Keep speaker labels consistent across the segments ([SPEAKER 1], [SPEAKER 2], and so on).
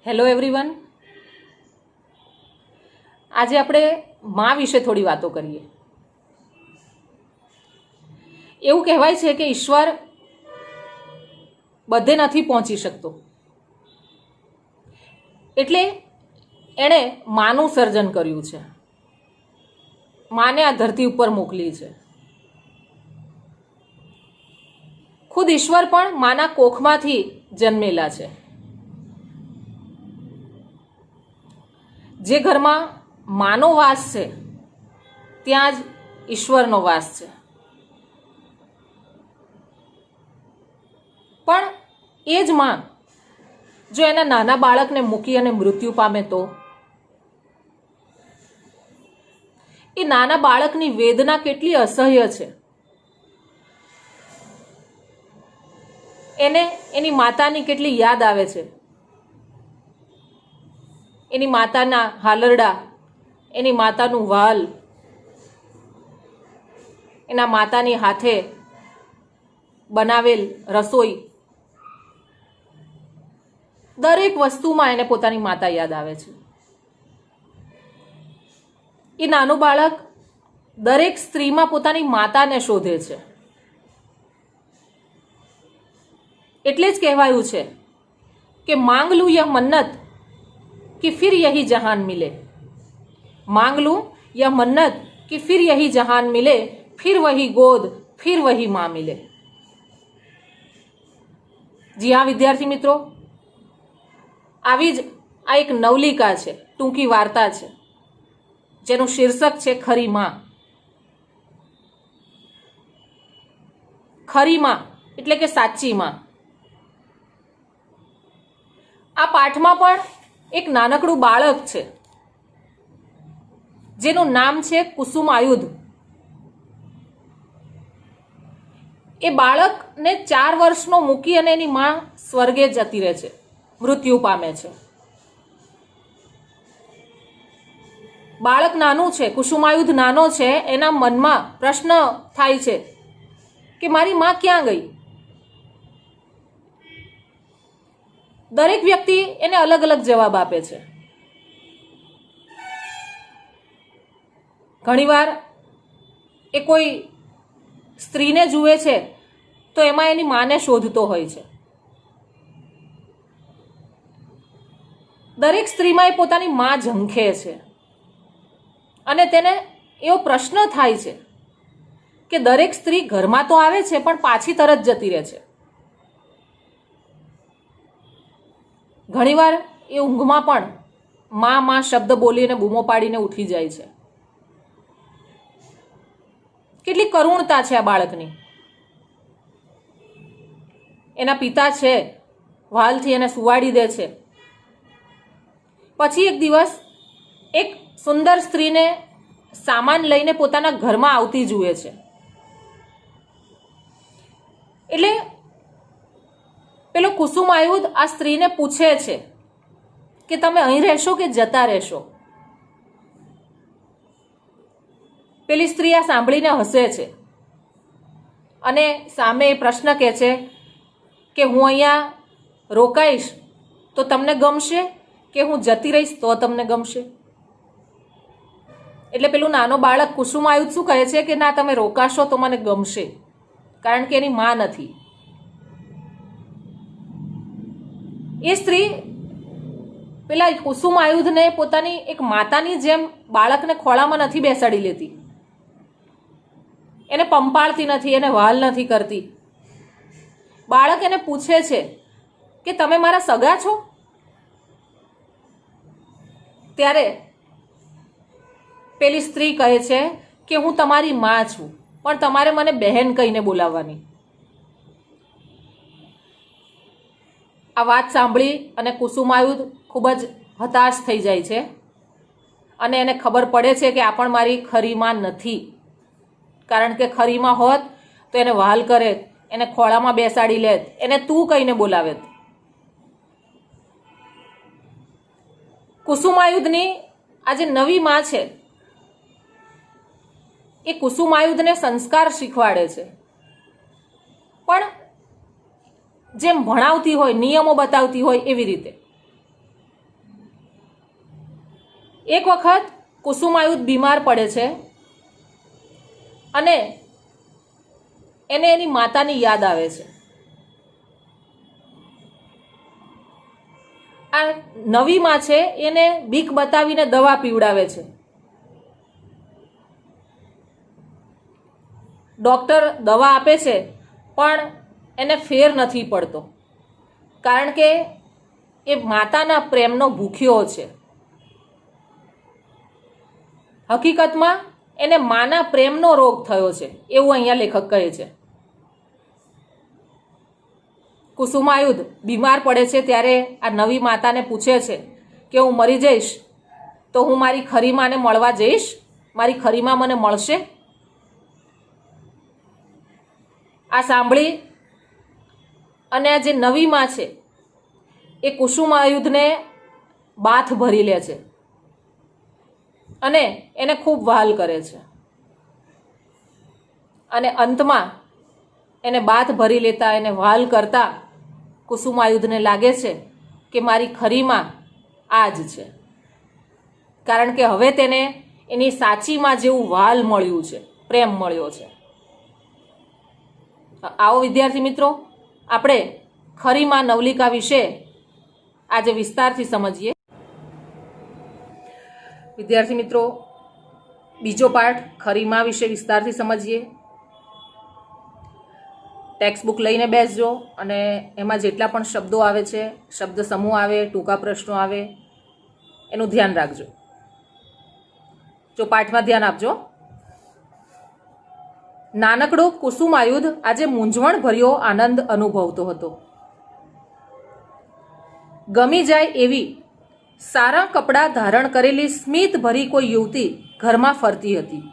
[SPEAKER 1] Hello everyone, આજે આપણે માં વિશે થોડી વાતો કરીએ. એવું કહેવાય છે કે ઈશ્વર બધે નથી પહોંચી શકતો, એટલે એણે માનું સર્જન કર્યું છે, માને આ ધરતી ઉપર મોકલી છે. ખુદ ઈશ્વર પણ માના કોખમાંથી જન્મેલા છે. જે ઘરમાં માનો વાસ છે ત્યાં જ ઈશ્વરનો વાસ છે. પણ એ જ માં જો એના નાના બાળકને મૂકી અને મૃત્યુ પામે તો એ નાના બાળકની વેદના કેટલી અસહ્ય છે. એને એની માતાની કેટલી યાદ આવે છે. એની માતાના હાલરડા, એની માતાનું વાલ, એના માતાની હાથે બનાવેલ રસોઈ, દરેક વસ્તુમાં એને પોતાની માતા યાદ આવે છે. એ નાનું બાળક દરેક સ્ત્રીમાં પોતાની માતાને શોધે છે. એટલે જ કહેવાયું છે કે માંગ લૂં યહ મન્નત कि फिर यही जहान मिले. मांग लूं यह मन्नत कि फिर यही जहान मिले, फिर वही गोद, फिर वही माँ मिले. જી હા વિદ્યાર્થી મિત્રો, આવી જ આ એક નવલિકા છે, ટૂંકી વાર્તા છે, જેનું શીર્ષક છે ખરી માં. ખરી માં એટલે કે સાચી માં. આ પાઠમાં પણ એક નાનકડું બાળક છે જેનું નામ છે કુસુમ આયુધ. એ બાળકને 4 વર્ષનો મૂકી અને એની માં સ્વર્ગે જતી રહે છે, મૃત્યુ પામે છે. બાળક નાનું છે, કુસુમાયુધ નાનો છે. એના મનમાં પ્રશ્ન થાય છે કે મારી માં ક્યાં ગઈ. દરેક વ્યક્તિ એને અલગ અલગ જવાબ આપે છે. ઘણીવાર એ કોઈ સ્ત્રીને જુએ છે તો એમાં એની માને શોધતો હોય છે. દરેક સ્ત્રીમાં એ પોતાની માં ઝંખે છે અને તેને એવો પ્રશ્ન થાય છે કે દરેક સ્ત્રી ઘરમાં તો આવે છે પણ પાછી તરત જતી રહે છે. ઘણીવાર એ ઊંઘમાં પણ માં માં શબ્દ બોલીને બૂમો પાડીને ઉઠી જાય છે. કેટલી કરુણતા છે આ બાળકની. એના પિતા છે, વાલથી એને સુવાડી દે છે. પછી એક દિવસ એક સુંદર સ્ત્રીને સામાન લઈને પોતાના ઘરમાં આવતી જુએ છે. એટલે પેલો કુસુમ આયુધ આ સ્ત્રીને પૂછે છે કે તમે અહીં રહેશો કે જતા રહેશો. પેલી સ્ત્રી આ સાંભળીને હસે છે અને સામે પ્રશ્ન કહે છે કે હું અહીંયા રોકાઈશ તો તમને ગમશે કે હું જતી રહીશ તો તમને ગમશે. એટલે પેલું નાનો બાળક કુસુમ આયુધ શું કહે છે કે ના, તમે રોકાશો તો મને ગમશે, કારણ કે એની માં નથી. એ સ્ત્રી પેલા કુસુમ આયુધને પોતાની એક માતાની જેમ બાળકને ખોળામાં નથી બેસાડી લેતી. એને પંપાળતી નથી, એને વહાલ નથી કરતી. બાળક એને પૂછે છે કે તમે મારા સગા છો. ત્યારે પેલી સ્ત્રી કહે છે કે હું તમારી માં છું, પણ તમારે મને બહેન કહીને બોલાવવાની. આ વાત સાંભળી અને કુસુમાયુધ ખૂબ જ હતાશ થઈ જાય છે અને એને ખબર પડે છે કે આ પણ મારી ખરી માં નથી. કારણ કે ખરી માં હોત તો એને વહાલ કરે, એને ખોળામાં બેસાડી લેત, એને તું કહીને બોલાવેત. કુસુમાયુધની આ જે નવી માં છે એ કુસુમાયુધને સંસ્કાર શીખવાડે છે, પણ જેમ ભણાવતી હોય, નિયમો બતાવતી હોય એવી રીતે. એક વખત કુસુમાયુધ બીમાર પડે છે અને એને એની માતાની યાદ આવે છે. આ નવી માં છે એને બીક બતાવીને દવા પીવડાવે છે. ડૉક્ટર દવા આપે છે પણ એને ફેર નથી પડતો, કારણ કે એ માતાના પ્રેમનો ભૂખ્યો છે. હકીકતમાં એને માના પ્રેમનો રોગ થયો છે એવું અહીંયા લેખક કહે છે. કુસુમાયુધ બીમાર પડે છે ત્યારે આ નવી માતાને પૂછે છે કે હું મરી જઈશ તો હું મારી ખરી માને મળવા જઈશ, મારી ખરી માં મને મળશે? આ સાંભળી અને આ જે નવી માં છે એ કુસુમાયુધને બાથ ભરી લે છે અને એને ખૂબ વહાલ કરે છે. અને અંતમાં એને બાથ ભરી લેતા, એને વહાલ કરતા કુસુમાયુધને લાગે છે કે મારી ખરી માં આ જ છે, કારણ કે હવે તેને એની સાચી માં જેવું વહાલ મળ્યું છે, પ્રેમ મળ્યો છે. આવો વિદ્યાર્થી મિત્રો, આપણે ખરી માં નવલિકા વિશે આજે વિસ્તારથી સમજીએ. વિદ્યાર્થી મિત્રો, બીજો પાઠ ખરી માં વિશે વિસ્તારથી સમજીએ. ટેક્સ્ટ બુક લઈને બેસજો અને એમાં જેટલા પણ શબ્દો આવે છે, શબ્દ સમૂહ આવે, ટૂંકા પ્રશ્નો આવે, એનું ધ્યાન રાખજો. જો પાઠમાં ધ્યાન આપજો. નાનકડો કુસુમાયુધ આજે મૂંઝવણભર્યો આનંદ અનુભવતો હતો. ગમી જાય એવી સારા કપડાં ધારણ કરેલી સ્મિત ભરી કોઈ યુવતી ઘરમાં ફરતી હતી.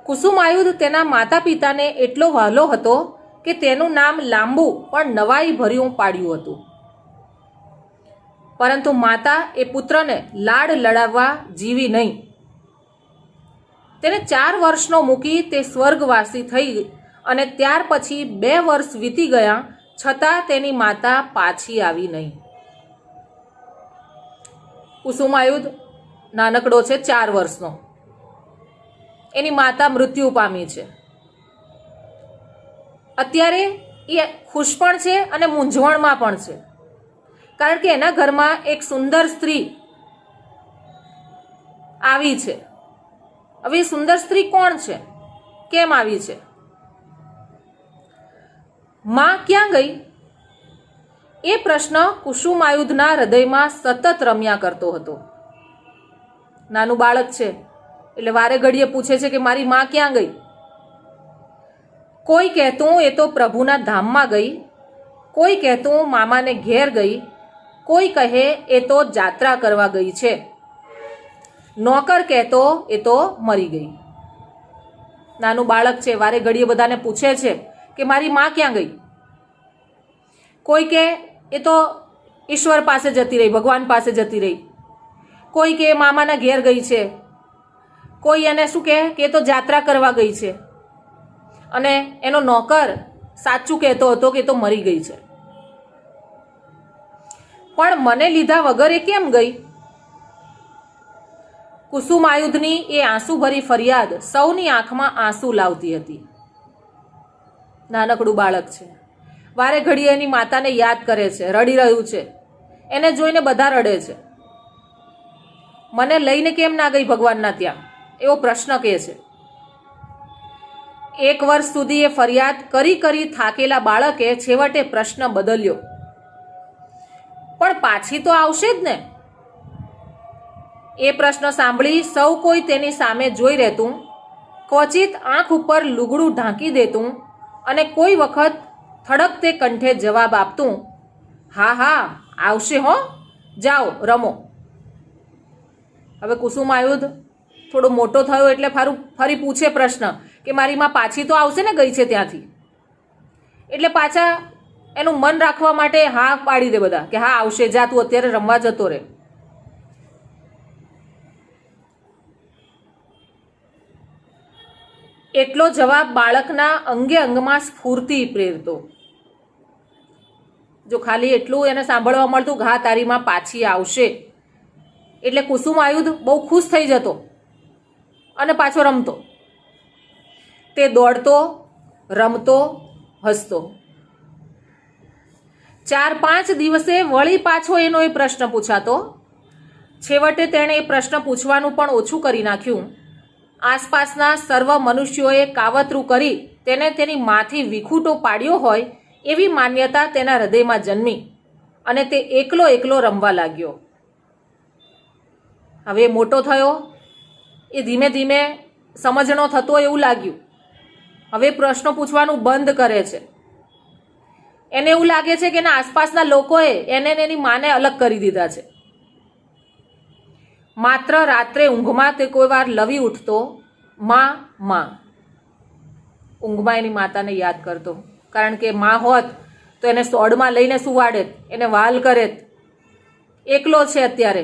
[SPEAKER 1] કુસુમાયુધ તેના માતા પિતાને એટલો વહાલો હતો કે તેનું નામ લાંબુ પણ નવાઈ ભર્યું પાડ્યું હતું. પરંતુ માતા એ પુત્રને લાડ લડાવવા જીવી નહીં. તેને 4 વર્ષનો મૂકી તે સ્વર્ગવાસી થઈ અને ત્યાર પછી 2 વર્ષ વીતી ગયા છતાં તેની માતા પાછી આવી નહીં. કુસુમાયુધ નાનકડો છે, 4 વર્ષનો. એની માતા મૃત્યુ પામી છે. અત્યારે એ ખુશ પણ છે અને મૂંઝવણમાં પણ છે, કારણ કે એના ઘરમાં એક સુંદર સ્ત્રી આવી છે. હવે એ સુંદર સ્ત્રી કોણ છે, કેમ આવી છે? માં ક્યાં ગઈ? એ પ્રશ્ન કુસુમાયુધના હૃદયમાં સતત રમ્યા કરતો હતો. નાનું બાળક છે એટલે વારે ઘડીએ પૂછે છે કે મારી માં ક્યાં ગઈ? કોઈ કહેતું એ તો પ્રભુના ધામમાં ગઈ, કોઈ કહેતું મામાને ઘેર ગઈ, કોઈ કહે એ તો જાત્રા કરવા ગઈ છે, નોકર કહેતો એ તો મરી ગઈ. નાનું બાળક છે, વારે ઘડીએ બધાને પૂછે છે કે મારી માં ક્યાં ગઈ? કોઈ કે એ તો ઈશ્વર પાસે જતી રહી, ભગવાન પાસે જતી રહી, કોઈ કે મામાના ઘેર ગઈ છે, કોઈ એને શું કહે કે એ તો જાત્રા કરવા ગઈ છે, અને એનો નોકર સાચું કહેતો હતો કે એ તો મરી ગઈ છે. પણ મને લીધા વગર એ કેમ ગઈ? કુસુમાયુધની એ આંસુભરી ફરિયાદ સૌની આંખમાં આંસુ લાવતી હતી. નાનકડું બાળક છે, વારે ઘડીએ એની માતાને યાદ કરે છે, રડી રહ્યું છે. એને જોઈને બધા રડે છે. મને લઈને કેમ ના ગઈ ભગવાનના ત્યાં, એવો પ્રશ્ન કહે છે. 1 વર્ષ સુધી એ ફરિયાદ કરી કરી થાકેલા બાળકે છેવટે પ્રશ્ન બદલ્યો, પણ પાછી તો આવશે જ ને? એ પ્રશ્ન સાંભળી સૌ કોઈ તેની સામે જોઈ રહેતું, ક્વચિત આંખ ઉપર લુગડું ઢાંકી દેતું અને કોઈ વખત થડકતે કંઠે જવાબ આપતું, હા હા આવશે હો, જાઓ રમો. હવે કુસુમાયુધ થોડો મોટો થયો એટલે ફરી પૂછે પ્રશ્ન કે મારી માં પાછી તો આવશે ને, ગઈ છે ત્યાંથી? એટલે પાછા એનું મન રાખવા માટે હા પાડી દે બધા કે હા આવશે, જા તું અત્યારે રમવા જતો રહે. એટલો જવાબ બાળકના અંગે અંગમાં સ્ફૂર્તિ પ્રેરતો. જો ખાલી એટલું એને સાંભળવા મળતું કે હા તારી માં પાછી આવશે, એટલે કુસુમાયુધ બહુ ખુશ થઈ જતો અને પાછો રમતો. તે દોડતો, રમતો, હસતો. 4-5 દિવસે વળી પાછો એનો એ પ્રશ્ન પૂછાતો. છેવટે તેણે એ પ્રશ્ન પૂછવાનું પણ ઓછું કરી નાખ્યું. આસપાસના સર્વ મનુષ્યોએ કાવતરું કરી તેને તેની માથી વિખૂટો પાડ્યો હોય એવી માન્યતા તેના હૃદયમાં જન્મી અને તે એકલો એકલો રમવા લાગ્યો. હવે મોટો થયો, એ ધીમે ધીમે સમજણો થતો એવું લાગ્યું. હવે પ્રશ્નો પૂછવાનું બંધ કરે છે. એને એવું લાગે છે કે એના આસપાસના લોકોએ એને એની માને અલગ કરી દીધા છે. માત્ર રાત્રે ઊંઘમાં તે કોઈ વાર લવી ઉઠતો, માં માં. ઊંઘમાં એની માતાને યાદ કરતો, કારણ કે માં હોત તો એને સોડમાં લઈને સુવાડેત, એને વાલ કરેત. એકલો છે અત્યારે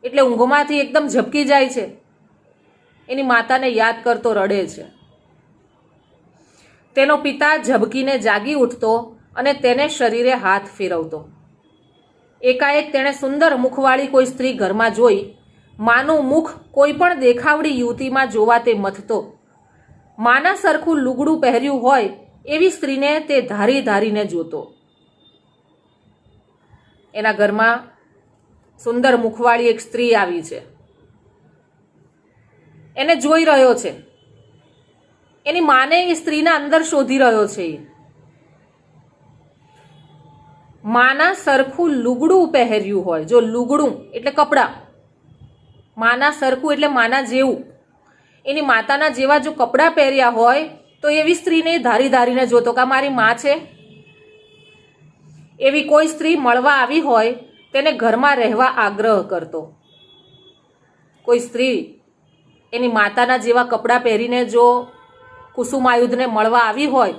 [SPEAKER 1] એટલે ઊંઘમાંથી એકદમ ઝબકી જાય છે. એની માતાને યાદ કરતો રડે છે. તેનો પિતા ઝબકીને જાગી ઉઠતો અને તેને શરીરે હાથ ફેરવતો. એકાએક તેણે સુંદર મુખવાળી કોઈ સ્ત્રી ઘરમાં જોઈ. માનું મુખ કોઈ પણ દેખાવડી યુવતીમાં જોવા તે મથતો. માના સરખું લુગડું પહેર્યું હોય એવી સ્ત્રીને તે ધારી ધારીને જોતો. એના ઘરમાં સુંદર મુખવાળી એક સ્ત્રી આવી છે. એને જોઈ રહ્યો છે. એની માને એ સ્ત્રીના અંદર શોધી રહ્યો છે. માના સરખું લુગડું પહેર્યું હોય, જો લુગડું એટલે કપડાં, માના સરખું એટલે માના જેવું, એની માતાના જેવા જો કપડાં પહેર્યા હોય તો એવી સ્ત્રીને ધારી ધારીને જોતો કે મારી માં છે. એવી કોઈ સ્ત્રી મળવા આવી હોય તેને ઘરમાં રહેવા આગ્રહ કરતો. કોઈ સ્ત્રી એની માતાના જેવા કપડાં પહેરીને જો કુસુમાયુધને મળવા આવી હોય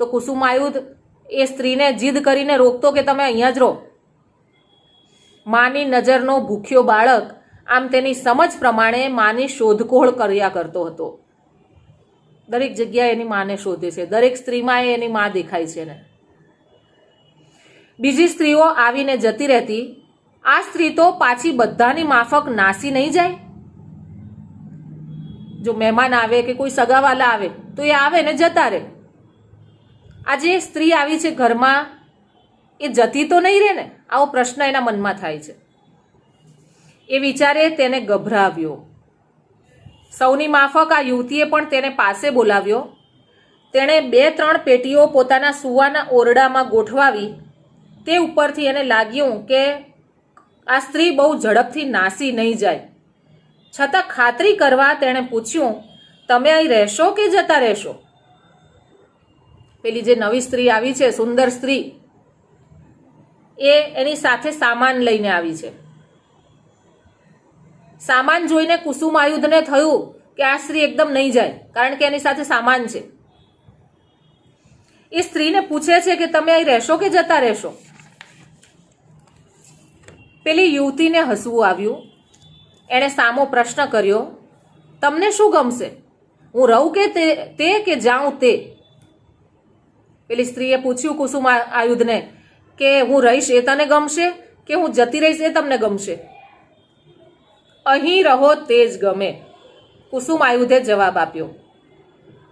[SPEAKER 1] તો કુસુમાયુધ એ સ્ત્રીને જીદ કરીને રોકતો કે તમે અહીંયા જ રહો. માની નજરનો ભૂખ્યો બાળક આમ તેની સમજ પ્રમાણે માની શોધખોળ કર્યા કરતો હતો. દરેક જગ્યાએ એની માને શોધે છે. દરેક સ્ત્રીમાં એની મા દેખાય છે ને. બીજી સ્ત્રીઓ આવીને જતી રહેતી. આ સ્ત્રી તો પાછી બધાની માફક નાસી નહીં જાય. જો મહેમાન આવે કે કોઈ સગાવાલા આવે તો એ આવે ને જતા રહે. આજે સ્ત્રી આવી છે ઘરમાં, એ જતી તો નહીં રહે ને, આવો પ્રશ્ન એના મનમાં થાય છે. એ વિચારે તેને ગભરાવ્યો. સૌની માફક આ યુવતીએ પણ તેને પાસે બોલાવ્યો. તેણે 2-3 પેટીઓ પોતાના સુવાના ઓરડામાં ગોઠવાવી. તે ઉપરથી એને લાગ્યું કે આ સ્ત્રી બહુ ઝડપથી નાસી નહીં જાય. છતાં ખાતરી કરવા તેણે પૂછ્યું, તમે અહીં રહેશો કે જતા રહેશો? પેલી જે નવી સ્ત્રી આવી છે, સુંદર સ્ત્રી, એ એની સાથે સામાન લઈને આવી છે. સામાન જોઈને કુસુમાયુધને થયું કે આ સ્ત્રી એકદમ નહીં જાય, કારણ કે એની સાથે સામાન છે. એ સ્ત્રીને પૂછે છે કે તમે અહીં રહેશો કે જતા રહેશો? પેલી યુવતીને હસવું આવ્યું. એણે સામો પ્રશ્ન કર્યો, તમને શું ગમશે, હું રહું કે તે કે જાઉં તે? પેલી સ્ત્રીએ પૂછ્યું કુસુમાયુધને કે હું રહીશ એ તને ગમશે કે હું જતી રહીશ એ તમને ગમશે? અહીં રહો તે જ ગમે, કુસુમાયુધે જવાબ આપ્યો.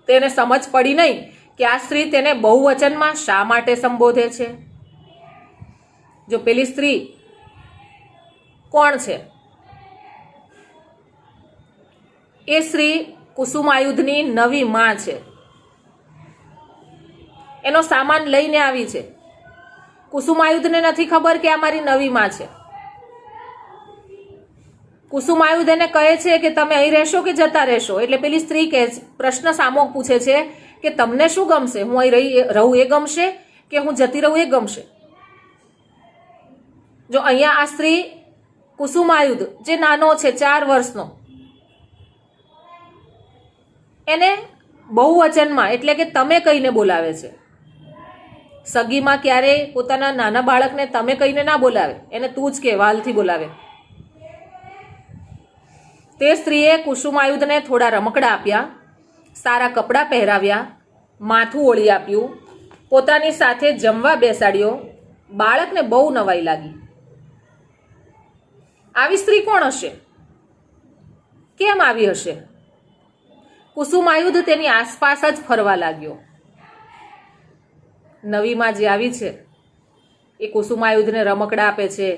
[SPEAKER 1] તેને સમજ પડી નહીં કે આ સ્ત્રી તેને બહુવચનમાં શા માટે સંબોધે છે. જો પેલી સ્ત્રી કોણ છે? એ સ્ત્રી કુસુમાયુધની નવી માં છે. એનો સામાન લઈને આવી છે. કુસુમાયુધને નથી ખબર કે આ મારી નવી માં છે. કુસુમાયુધ એને કહે છે કે તમે અહીં રહેશો કે જતા રહેશો? એટલે પેલી સ્ત્રી પ્રશ્ન સામો પૂછે છે કે તમને શું ગમશે, હું અહીં રહું એ ગમશે કે હું જતી રહું એ ગમશે? જો અહીંયા આ સ્ત્રી કુસુમાયુધ જે નાનો છે 4 વર્ષનો, એને બહુવચનમાં એટલે કે તમે કહીને બોલાવે છે. સગીમાં ક્યારેય પોતાના નાના બાળકને તમે કહીને ના બોલાવે, એને તું જ કે વાલથી બોલાવે. તે સ્ત્રીએ કુસુમાયુધને થોડા રમકડા આપ્યા, સારા કપડાં પહેરાવ્યા, માથું ઓળી આપ્યું, પોતાની સાથે જમવા બેસાડ્યો. બાળકને બહુ નવાઈ લાગી. આવી સ્ત્રી કોણ હશે? કેમ આવી હશે? કુસુમાયુધ તેની આસપાસ જ ફરવા લાગ્યો. નવીમાં જે આવી છે એ કુસુમાયુધને રમકડા આપે છે,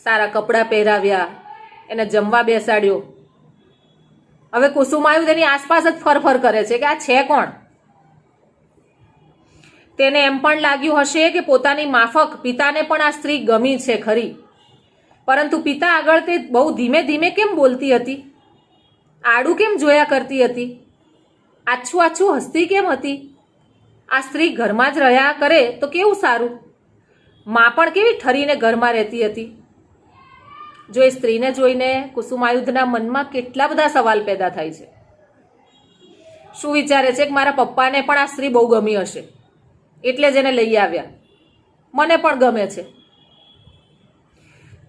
[SPEAKER 1] સારા કપડાં પહેરાવ્યા, એને જમવા બેસાડ્યો. હવે કુસુમાયુધ એની આસપાસ જ ફરફર કરે છે કે આ છે કોણ? તેને એમ પણ લાગ્યું હશે કે પોતાની માફક પિતાને પણ આ સ્ત્રી ગમી છે ખરી, પરંતુ પિતા આગળ તે બહુ ધીમે ધીમે કેમ બોલતી હતી, આડું કેમ જોયા કરતી હતી, આછું આછું હસતી કેમ હતી? આ સ્ત્રી ઘરમાં જ રહ્યા કરે તો કેવું સારું. માં પણ કેવી ઠરીને ઘરમાં રહેતી હતી. જો એ સ્ત્રીને જોઈને કુસુમાયુધના મનમાં કેટલા બધા સવાલ પેદા થાય છે. શું વિચારે છે કે મારા પપ્પાને પણ આ સ્ત્રી બહુ ગમી હશે એટલે જ એને લઈ આવ્યા, મને પણ ગમે છે.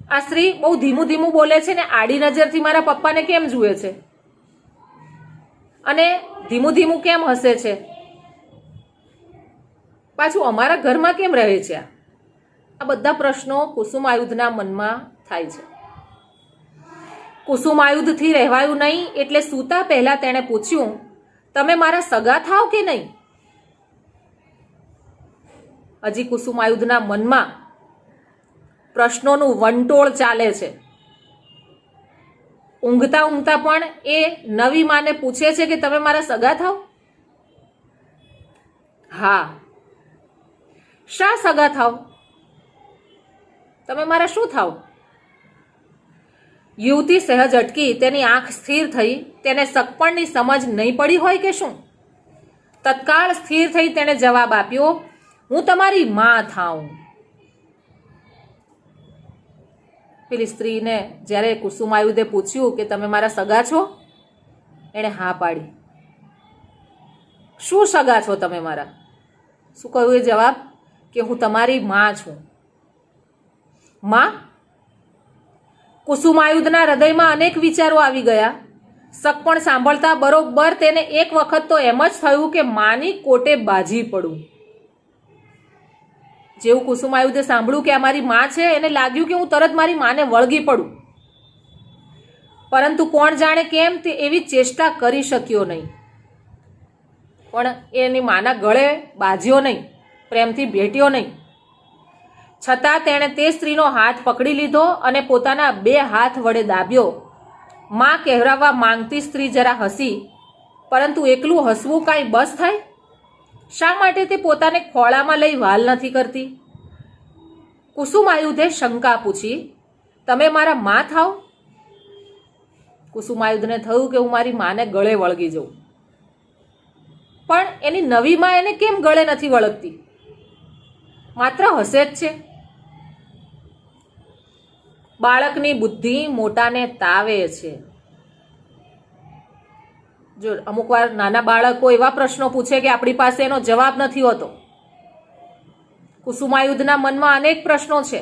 [SPEAKER 1] આ સ્ત્રી બહુ ધીમું ધીમું બોલે છે ને આડી નજરથી મારા પપ્પાને કેમ જુએ છે અને ધીમું ધીમું કેમ હસે છે, પાછું અમારા ઘરમાં કેમ રહે છે? આ બધા પ્રશ્નો કુસુમાયુધના મનમાં થાય છે. કુસુમાયુધથી રહેવાયું નહીં એટલે સૂતા પહેલા તેણે પૂછ્યું, તમે મારા સગા થાવ કે નહીં? હજી કુસુમાયુધના મનમાં પ્રશ્નોનું વંટોળ ચાલે છે. ઊંઘતા ઊંઘતા પણ એ નવી માને પૂછે છે કે તમે મારા સગા થાવ? હા. શા સગા થાવ? તમે મારા શું થાવ? યુવતી સહેજ અટકી, તેની આંખ સ્થિર થઈ. તેને સગપણની સમજ નહીં પડી હોય કે શું? તત્કાળ સ્થિર થઈ તેણે જવાબ આપ્યો, હું તમારી માં થાઉં. પેલી સ્ત્રીને જ્યારે કુસુમાયુધે પૂછ્યું કે તમે મારા સગા છો, એણે હા પાડી. શું સગા છો તમે મારા? શું કહ્યું એ જવાબ? કે હું તમારી માં છું. માં? કુસુમાયુધના હૃદયમાં અનેક વિચારો આવી ગયા. સગપણ સાંભળતા બરોબર તેને એક વખત તો એમ જ થયું કે માની કોટે બાજી પડું. જેવું કુસુમાયુધે સાંભળ્યું કે આ મારી માં છે, એને લાગ્યું કે હું તરત મારી માને વળગી પડું. પરંતુ કોણ જાણે કેમ તે એવી ચેષ્ટા કરી શક્યો નહીં. પણ એની માના ગળે બાજ્યો નહીં, પ્રેમથી ભેટ્યો નહીં. છતાં તેણે તે સ્ત્રીનો હાથ પકડી લીધો અને પોતાના બે હાથ વડે દાબ્યો. માં કહેવરાવવા માંગતી સ્ત્રી જરા હસી, પરંતુ એકલું હસવું કાંઈ બસ થાય? શા માટે તે પોતાને ખોળામાં લઈ વાલ નથી કરતી? કુસુમાયુધે શંકા પૂછી, તમે મારા માં થાવ? કુસુમાયુધને થયું કે હું મારી માને ગળે વળગી જઉં. પણ એની નવી માં એને કેમ ગળે નથી વળગતી? માત્ર હસે જ છે. બાળકની બુદ્ધિ મોટાને તાવે છે. જો અમુક વાર નાના બાળકો એવા પ્રશ્નો પૂછે કે આપણી પાસે એનો જવાબ નથી હોતો. કુસુમાયુધના મનમાં અનેક પ્રશ્નો છે.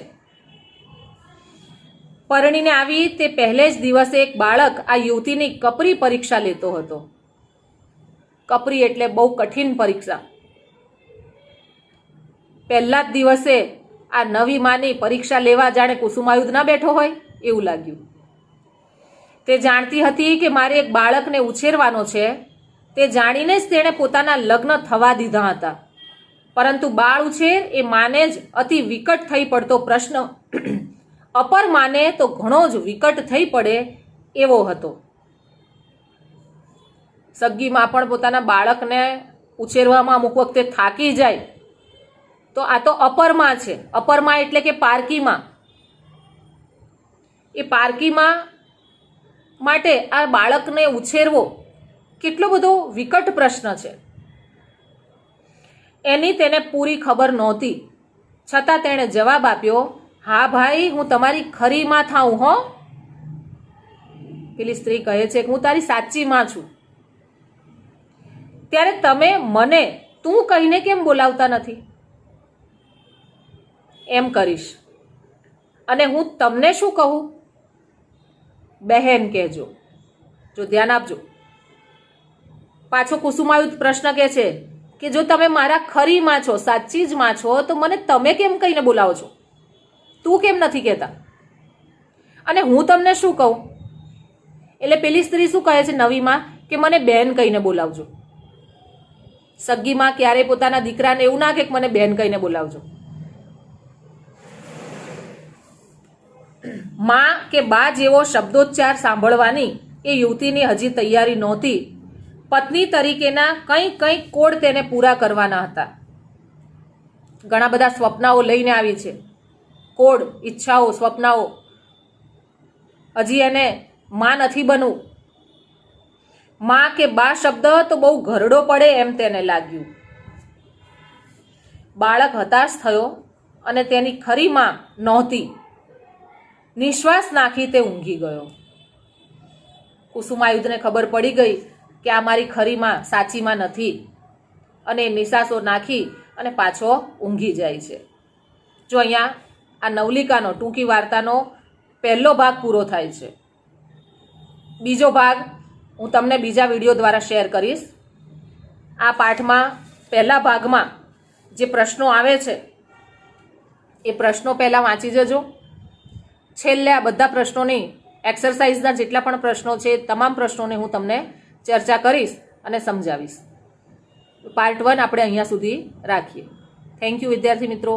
[SPEAKER 1] પરણીને આવી તે પહેલે જ દિવસે એક બાળક આ યુવતીની કપરી પરીક્ષા લેતો હતો. કપરી એટલે બહુ કઠિન પરીક્ષા. પહેલા જ દિવસે આ નવી માની પરીક્ષા લેવા જાણે કુસુમાયુધ ના બેઠો હોય એવું લાગ્યું. તે જાણતી હતી કે મારે એક બાળકને ઉછેરવાનો છે. તે જાણીને જ તેણે પોતાના લગ્ન થવા દીધા હતા. પરંતુ બાળ ઉછેર એ માને જ અતિ વિકટ થઈ પડતો પ્રશ્ન અપર માને તો ઘણો જ વિકટ થઈ પડે એવો હતો. સગી માં પણ પોતાના બાળકને ઉછેરવામાં અમુક વખતે થાકી જાય તો આ તો અપરમાં છે. અપરમાં એટલે કે પારકીમાં. એ પારકીમાં માટે આ બાળકને ઉછેરવો કેટલો બધો વિકટ પ્રશ્ન છે. એની તેને પૂરી ખબર નહોતી. છતાં તેણે જવાબ આપ્યો, હા ભાઈ, હું તમારી ખરી માં થાઉં હો. પેલી સ્ત્રી કહે છે કે હું તારી સાચી માં છું. ત્યારે તમે મને તું કહીને કેમ બોલાવતા નથી? એમ કરીશ. અને હું તમને શું કહું? બહેન કહેજો. જો ધ્યાન આપજો. પાછો કુસુમાયુધ પ્રશ્ન કહે છે કે જો તમે મારા ખરી માં છો, સાચી જ માં છો, તો મને તમે કેમ કહીને બોલાવો છો? તું કેમ નથી કહેતા? અને હું તમને શું કહું, એટલે પેલી સ્ત્રી શું કહે છે નવીમાં કે મને બેન કહીને બોલાવજો. સગીમાં ક્યારેય પોતાના દીકરાને એવું ના કે મને બેન કહીને બોલાવજો. માં કે બા જેવો શબ્દોચ્ચાર સાંભળવાની એ યુવતીની હજી તૈયારી નહોતી. પત્ની તરીકેના કંઈક કોડ તેને પૂરા કરવાના હતા. ઘણા બધા સ્વપ્નાઓ લઈને આવી છે, કોડ, ઈચ્છાઓ, સ્વપ્નાઓ. હજી એને માં નથી બનવું. માં કે બા શબ્દ તો બહુ ઘરડો પડે એમ તેને લાગ્યું. બાળક હતાશ થયો અને તેની ખરી માં નહોતી. નિશ્વાસ નાખી તે ઊંઘી ગયો. કુસુમાયુધને ખબર પડી ગઈ કે આ મારી ખરી માં, સાચી માં નથી, અને નિશાસો નાખી અને પાછો ઊંઘી જાય છે. જો અહીંયા આ નવલિકાનો, ટૂંકી વાર્તાનો પહેલો ભાગ પૂરો થાય છે. બીજો ભાગ હું તમને બીજા વિડીયો દ્વારા શેર કરીશ. આ પાઠમાં પહેલા ભાગમાં જે પ્રશ્નો આવે છે એ પ્રશ્નો પહેલાં વાંચી જજો. છેલ્લે આ બધા પ્રશ્નોની એક્સરસાઇઝના જેટલા પણ પ્રશ્નો છે તમામ પ્રશ્નોને હું તમને ચર્ચા કરીશ અને સમજાવીશ. પાર્ટ 1 આપણે અહીંયા સુધી રાખીએ. થેન્ક યુ વિદ્યાર્થી મિત્રો.